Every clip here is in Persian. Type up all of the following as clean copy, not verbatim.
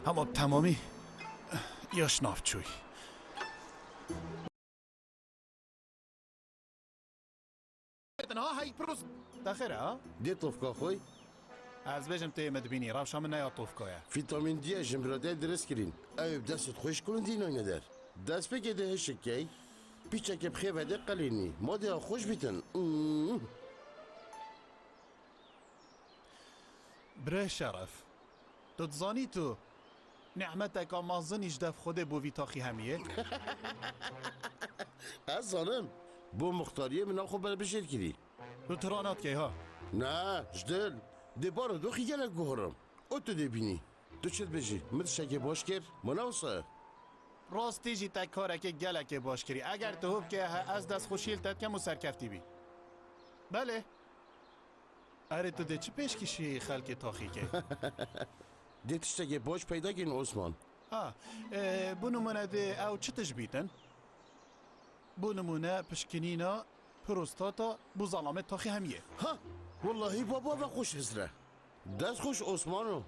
اما تمامی یا شنافچوی تنها هاي بروس داخرة ها دي طوفكا خوي از بجم تي مدبيني رافشا من نايا طوفكايا فيتامين دي جمرادة درس كرين ايو بدست خوش كلن دين اوين در دست بگه ده هشكي بيچا که بخير وده قليني ما ده خوش بيتن بره شرف تتزاني تو نعمتك مازنيش دف خوده بو ويتاخي هميه از زانم بو مختاریه من خو بر بشیر کری تو ترانات که ها نه جدل ده بارو دو خیگل گوهرم او تو ده بینی تو چت بجی مدشکه باش کر مناوسه راستی جی تک کاره که گله که باش کری اگر تو هب که از دست خوشیل تد که مسرکفتی بی بله اره تو ده چه پیش کشی خلک تاخی که ده تشتگه باش پیدا گین عثمان بو نمونه ده او چه تجبیتن؟ بو نمونه پشکنینا پروستاتا بو ظلامت تاخی همیه ها والله بابا و خوش هزره دست خوش عثمانو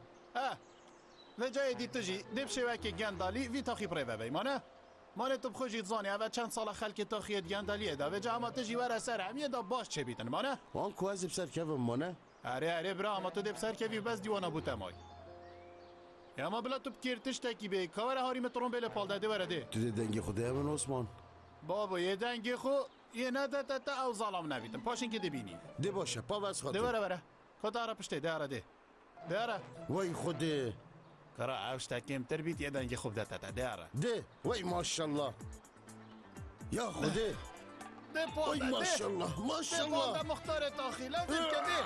و جای دی تو جی دب شوه که گندالی وی تاخی پره بی مانه تو بخوشید زانی او چند سال خلک تاخیت گندالیه دا و جا اما تو جی ور سر همیه دا باش چه بیتن مانه؟ آن که از بسر که مانه؟ اره برا اما تو دب سر که وی بس دیوانا بوده مای اما بلا تو بکیرتش تکی بی کار هاری مترون بله پال داده ورده تو ده دنگی خوده همون عثمان بابا یه دنگی خو یه نده تا او ظالم نبیتم پاشین که دبینی ده باشه پا بس خاطر ده بره خدا را پشته ده وای خوده کرا اوش تکیم تر بیت یه دنگی خوب ده ده وای ماشالله یا خوده ده پال وای ماشالله ماشالله ده مختار تاخی لازم که ده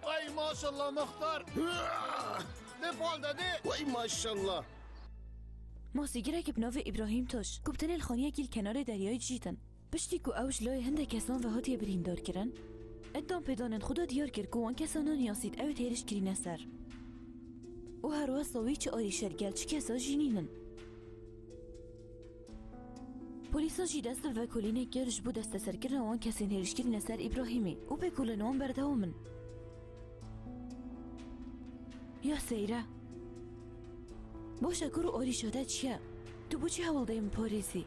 وای ماشالله مختار ده پال ده وای ماشالله ماسیگره که بناو ابراهیم توش گفتن الخانیه گیل کنار دریای جیتن پشتی کو اوش لای هنده کسان و هاتی بریندار کرن ادام پیدانن خدا دیار کرد کوان کسانان یاسید او تیرش کرینه سر و هر وقت صوی چه آری شرگل چه کسا جینینن پولیسا جی دست و کلینه گرش بود دست سر کرن وان کسی نیرش کرینه سر ابراهیمی و به کلنوان بردهومن یا سیره باشه کرو آری شده چیه؟ تو بو چی حوال دایم پاریزی؟